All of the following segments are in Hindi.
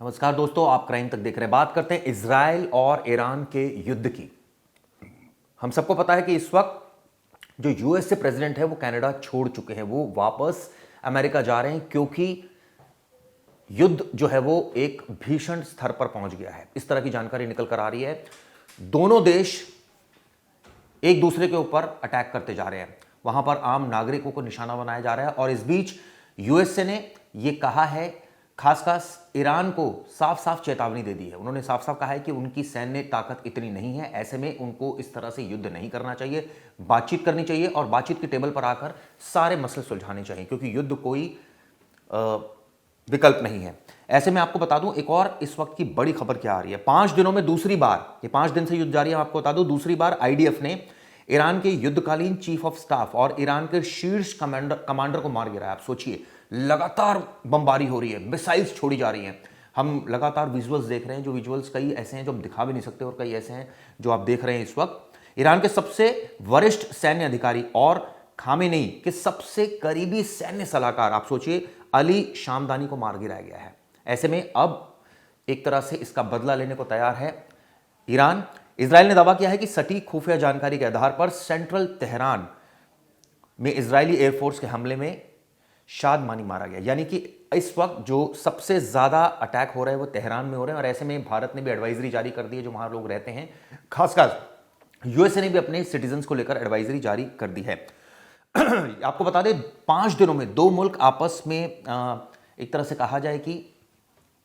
नमस्कार दोस्तों, आप क्राइम तक देख रहे हैं। बात करते हैं इजराइल और ईरान के युद्ध की। हम सबको पता है कि इस वक्त जो यूएस से प्रेसिडेंट है वो कनाडा छोड़ चुके हैं, वो वापस अमेरिका जा रहे हैं क्योंकि युद्ध जो है वो एक भीषण स्तर पर पहुंच गया है। इस तरह की जानकारी निकल कर आ रही है। दोनों देश एक दूसरे के ऊपर अटैक करते जा रहे हैं, वहां पर आम नागरिकों को निशाना बनाया जा रहा है। और इस बीच यूएसए ने यह कहा है, खास ईरान को साफ साफ चेतावनी दे दी है। उन्होंने साफ साफ कहा है कि उनकी सैन्य ताकत इतनी नहीं है, ऐसे में उनको इस तरह से युद्ध नहीं करना चाहिए, बातचीत करनी चाहिए और बातचीत की टेबल पर आकर सारे मसले सुलझाने चाहिए, क्योंकि युद्ध कोई विकल्प नहीं है। ऐसे में आपको बता दूं एक और इस वक्त की बड़ी खबर क्या आ रही है। 5 दिनों में दूसरी बार, ये 5 दिन से युद्ध जारी है, आपको बता दूं दूसरी बार आईडीएफ ने ईरान के युद्धकालीन चीफ ऑफ स्टाफ और ईरान के शीर्ष कमांडर को मार गिराया। आप सोचिए, लगातार बमबारी हो रही है, मिसाइल्स छोड़ी जा रही हैं। हम लगातार विजुअल्स देख रहे हैं, जो विजुअल्स कई ऐसे हैं जो हम दिखा भी नहीं सकते और कई ऐसे हैं जो आप देख रहे हैं इस वक्त। ईरान के सबसे वरिष्ठ सैन्य अधिकारी और खामेनेई के सबसे करीबी सैन्य सलाहकार, आप सोचिए, अली शामदानी को मार गिराया गया है। ऐसे में अब एक तरह से इसका बदला लेने को तैयार है ईरान। इजराइल ने दावा किया है कि सटीक खुफिया जानकारी के आधार पर सेंट्रल तेहरान में इजरायली एयरफोर्स के हमले में शादमानी मारा गया। यानी कि इस वक्त जो सबसे ज्यादा अटैक हो रहे हैं वो तेहरान में हो रहे हैं। और ऐसे में भारत ने भी एडवाइजरी जारी कर दी है, जो वहां लोग रहते हैं, खासकर यूएसए ने भी अपने सिटीजन्स को लेकर एडवाइजरी जारी कर दी है। आपको बता दें, 5 दिनों में 2 मुल्क आपस में एक तरह से कहा जाए कि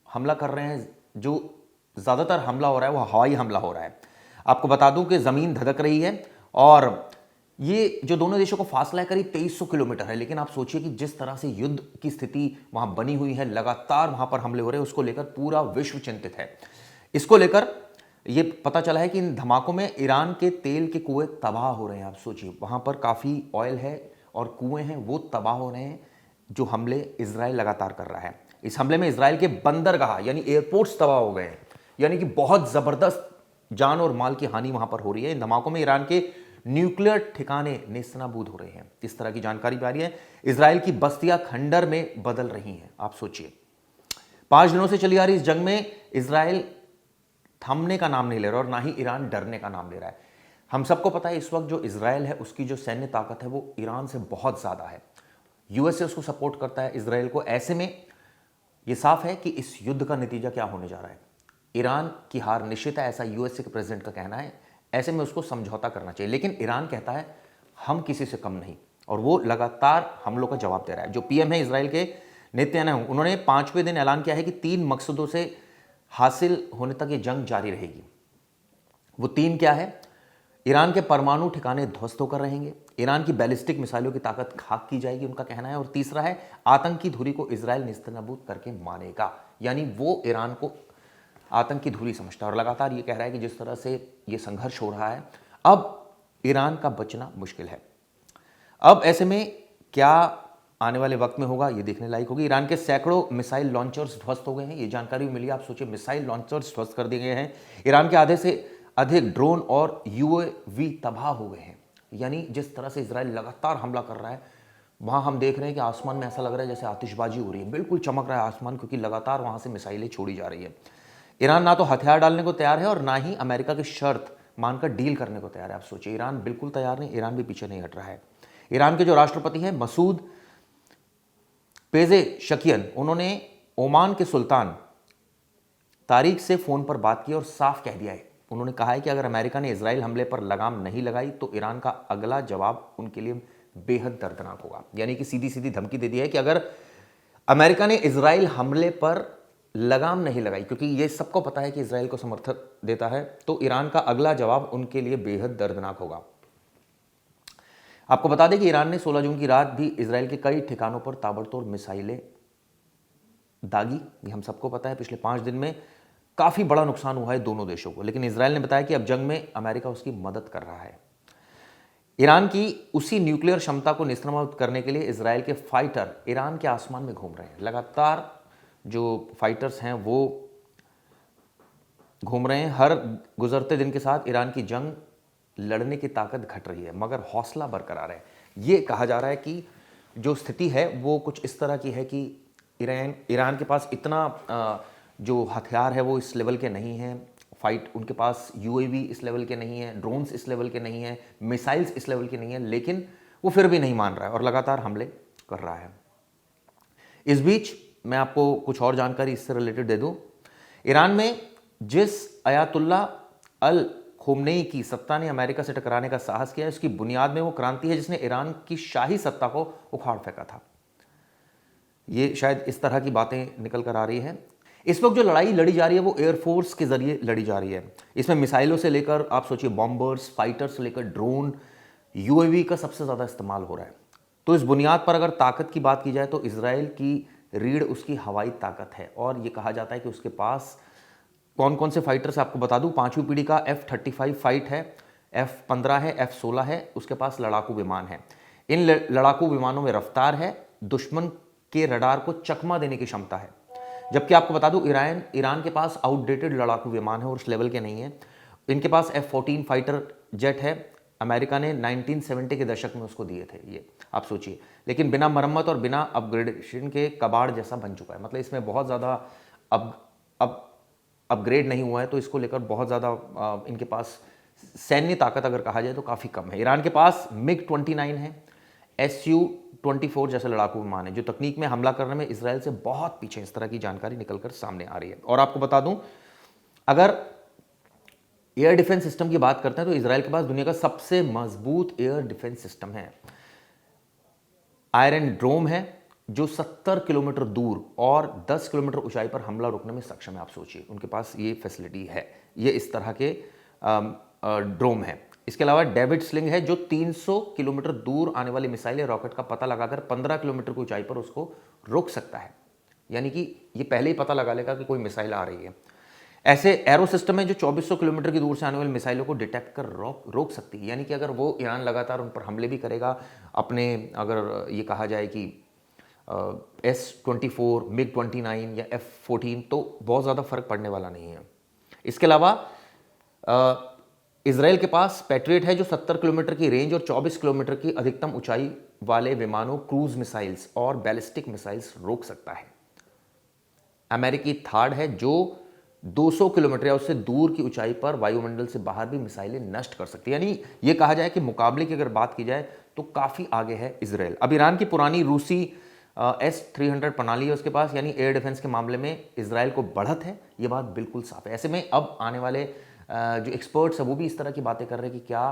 हमला कर रहे हैं। जो ज्यादातर हमला हो रहा है वो हवाई हमला हो रहा है। आपको बता दूं कि जमीन धधक रही है और ये जो दोनों देशों को फासला है करीब 2300 किलोमीटर है। लेकिन आप सोचिए कि जिस तरह से युद्ध की स्थिति वहां बनी हुई है, लगातार वहां पर हमले हो रहे हैं, उसको लेकर पूरा विश्व चिंतित है। इसको लेकर ये पता चला है कि इन धमाकों में ईरान के तेल के कुएं तबाह हो रहे हैं। आप सोचिए, वहां पर काफी ऑयल है और कुएं हैं, वो तबाह हो रहे हैं, जो हमले इजराइल लगातार कर रहा है। इस हमले में इजराइल के बंदरगाह यानी एयरपोर्ट्स तबाह हो गए हैं। यानी कि बहुत जबरदस्त जान और माल की हानि वहां पर हो रही है। इन धमाकों में ईरान के न्यूक्लियर ठिकाने नेस्तनाबूद हो रहे हैं, इस तरह की जानकारी भी आ रही है। इजराइल की बस्तियां खंडर में बदल रही हैं। आप सोचिए, 5 दिनों से चली आ रही इस जंग में इजराइल थमने का नाम नहीं ले रहा और ना ही ईरान डरने का नाम ले रहा है। हम सबको पता है इस वक्त जो इजराइल है उसकी जो सैन्य ताकत है वो ईरान से बहुत ज्यादा है। यूएसए उसको सपोर्ट करता है, इजराइल को। ऐसे में यह साफ है कि इस युद्ध का नतीजा क्या होने जा रहा है। ईरान की हार निश्चित है, ऐसा यूएसए के प्रेसिडेंट का कहना है। ऐसे में उसको समझौता करना चाहिए, लेकिन ईरान कहता है हम किसी से कम नहीं, और वो लगातार हमलों का जवाब दे रहा है। जो पीएम है इजराइल के नेतन्याहू, उन्होंने 5वें दिन ऐलान किया है कि 3 मकसदों से हासिल होने तक ये जंग जारी रहेगी। वो 3 क्या है? ईरान के परमाणु ठिकाने ध्वस्त होकर रहेंगे, ईरान की बैलिस्टिक मिसाइलों की ताकत खाक की जाएगी, उनका कहना है। और तीसरा है, आतंकी धुरी को इजराइल नेस्तनाबूद करके मानेगा। यानी वो ईरान को आतंकी धुरी समझता है और लगातार ये कह रहा है कि जिस तरह से ये संघर्ष हो रहा है, अब ईरान का बचना मुश्किल है। अब ऐसे में क्या आने वाले वक्त में होगा, ये देखने लायक होगी। ईरान के सैकड़ों मिसाइल लॉन्चर्स ध्वस्त हो गए हैं, ये जानकारी भी मिली। आप सोचिए, मिसाइल लॉन्चर्स ध्वस्त कर दिए गए हैं। ईरान के आधे से अधिक ड्रोन और यूएवी तबाह हो गए हैं। यानी जिस तरह से इजराइल लगातार हमला कर रहा है, वहां हम देख रहे हैं कि आसमान में ऐसा लग रहा है जैसे आतिशबाजी हो रही है, बिल्कुल चमक रहा है आसमान, क्योंकि लगातार वहां से मिसाइलें छोड़ी जा रही है। ईरान ना तो हथियार डालने को तैयार है और ना ही अमेरिका की शर्त मानकर डील करने को तैयार है। आप सोचिए, ईरान बिल्कुल तैयार नहीं, ईरान भी पीछे नहीं हट रहा है। ईरान के जो राष्ट्रपति हैं मसूद पेजेशकियन, उन्होंने ओमान के सुल्तान तारिक से फोन पर बात की और साफ कह दिया है, उन्होंने कहा है कि अगर अमेरिका ने इजराइल हमले पर लगाम नहीं लगाई तो ईरान का अगला जवाब उनके लिए बेहद दर्दनाक होगा। यानी कि सीधी सीधी धमकी दे दी है कि अगर अमेरिका ने इजराइल हमले पर लगाम नहीं लगाई, क्योंकि ये सबको पता है कि इजराइल को समर्थन देता है, तो ईरान का अगला जवाब उनके लिए बेहद दर्दनाक होगा। आपको बता दें कि ईरान ने 16 जून की रात भी इजराइल के कई ठिकानों पर ताबड़तोड़ मिसाइलें दागी, ये हम सबको पता है। पिछले 5 दिन में काफ़ी बड़ा नुकसान हुआ है दोनों देशों को, लेकिन इजराइल ने बताया कि अब जंग में अमेरिका उसकी मदद कर रहा है। ईरान की उसी न्यूक्लियर क्षमता को नेस्तनाबूद करने के लिए इजराइल के फाइटर ईरान के आसमान में घूम रहे हैं। लगातार जो फाइटर्स हैं वो घूम रहे हैं। हर गुजरते दिन के साथ ईरान की जंग लड़ने की ताकत घट रही है, मगर हौसला बरकरार है। ये कहा जा रहा है कि जो स्थिति है वो कुछ इस तरह की है कि ईरान के पास इतना जो हथियार है वो इस लेवल के नहीं हैं, फाइट उनके पास यूएवी इस लेवल के नहीं है, ड्रोन्स इस लेवल के नहीं है, मिसाइल्स इस लेवल के नहीं है, लेकिन वो फिर भी नहीं मान रहा है और लगातार हमले कर रहा है। इस बीच मैं आपको कुछ और जानकारी इससे रिलेटेड दे दूं। ईरान में जिस अयातुल्ला अल खोमनेई की सत्ता ने अमेरिका से टकराने का साहस किया, उसकी बुनियाद में वो क्रांति है जिसने ईरान की शाही सत्ता को उखाड़ फेंका था। ये शायद इस तरह की बातें निकल कर आ रही हैं। इस वक्त जो लड़ाई लड़ी जा रही है वो एयरफोर्स के जरिए लड़ी जा रही है। इसमें मिसाइलों से लेकर आप सोचिए बॉम्बर्स, फाइटर्स से लेकर ड्रोन, यूएवी का सबसे ज़्यादा इस्तेमाल हो रहा है। तो इस बुनियाद पर अगर ताकत की बात की जाए तो इसराइल की रीढ़ उसकी हवाई ताकत है और ये कहा जाता है कि उसके पास कौन कौन से फाइटर्स आपको बता दूं। 5वीं पीढ़ी का F-35 फाइट है, F-15 है, F-16 है, उसके पास लड़ाकू विमान है। इन लड़ाकू विमानों में रफ्तार है, दुश्मन के रडार को चकमा देने की क्षमता है। जबकि आपको बता दूं ईरान के पास आउटडेटेड लड़ाकू विमान है और उस लेवल के नहीं है। इनके पास F-14 फाइटर जेट है, अमेरिका ने 1970 के दशक में उसको दिए थे, ये आप सोचिए, लेकिन बिना मरम्मत और बिना अपग्रेडेशन के कबाड़ जैसा बन चुका है। मतलब इसमें बहुत ज़्यादा अपग्रेड नहीं हुआ है, तो इसको लेकर बहुत ज़्यादा इनके पास सैन्य ताकत अगर कहा जाए तो काफ़ी कम है। ईरान के पास MiG-29 है, Su-24 जैसे लड़ाकू विमान है जो तकनीक में हमला करने में इसराइल से बहुत पीछे। इस तरह की जानकारी निकलकर सामने आ रही है। और आपको बता दूं, अगर एयर डिफेंस सिस्टम की बात करते हैं तो इसराइल के पास दुनिया का सबसे मजबूत एयर डिफेंस सिस्टम है। आयरन डोम है जो 70 किलोमीटर दूर और 10 किलोमीटर ऊंचाई पर हमला रोकने में सक्षम है। आप सोचिए, उनके पास ये फैसिलिटी है। ये इस तरह के ड्रोम है। इसके अलावा डेविड स्लिंग है जो 300 किलोमीटर दूर आने वाली मिसाइल या रॉकेट का पता लगाकर 15 किलोमीटर की ऊंचाई पर उसको रोक सकता है। यानी कि ये पहले ही पता लगा लेगा कि कोई मिसाइल आ रही है। ऐसे एरो सिस्टम है जो 2400 किलोमीटर की दूर से आने वाली मिसाइलों को डिटेक्ट कर रोक सकती है। यानी कि अगर वो ईरान लगातार उन पर हमले भी करेगा, अपने अगर ये कहा जाए कि S-24, MiG-29 या F-14, तो बहुत ज़्यादा फर्क पड़ने वाला नहीं है। इसके अलावा इसराइल के पास पैट्रियट है जो 70 किलोमीटर की रेंज और 24 किलोमीटर की अधिकतम ऊंचाई वाले विमानों, क्रूज मिसाइल्स और बैलिस्टिक मिसाइल्स रोक सकता है। अमेरिकी थार्ड है जो 200 किलोमीटर या उससे दूर की ऊंचाई पर वायुमंडल से बाहर भी मिसाइलें नष्ट कर सकती है। यानी ये कहा जाए कि मुकाबले की अगर बात की जाए तो काफ़ी आगे है इसराइल। अब ईरान की पुरानी रूसी S-300 प्रणाली है उसके पास, यानी एयर डिफेंस के मामले में इसराइल को बढ़त है। ये बात बिल्कुल साफ है। ऐसे में अब आने वाले जो एक्सपर्ट्स हैं वो भी इस तरह की बातें कर रहे हैं कि क्या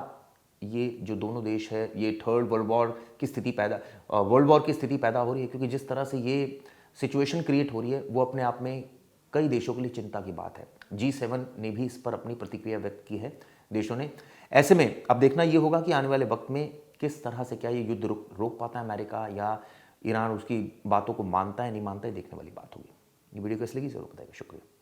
ये जो दोनों देश है ये थर्ड वर्ल्ड वॉर की स्थिति पैदा हो रही है, क्योंकि जिस तरह से ये सिचुएशन क्रिएट हो रही है वो अपने आप में कई देशों के लिए चिंता की बात है। G7 ने भी इस पर अपनी प्रतिक्रिया व्यक्त की है देशों ने। ऐसे में अब देखना ये होगा कि आने वाले वक्त में किस तरह से क्या ये युद्ध रोक पाता है अमेरिका, या ईरान उसकी बातों को मानता है नहीं मानता है, देखने वाली बात होगी। ये वीडियो कैसी लगी जरूर बताइएगा। शुक्रिया।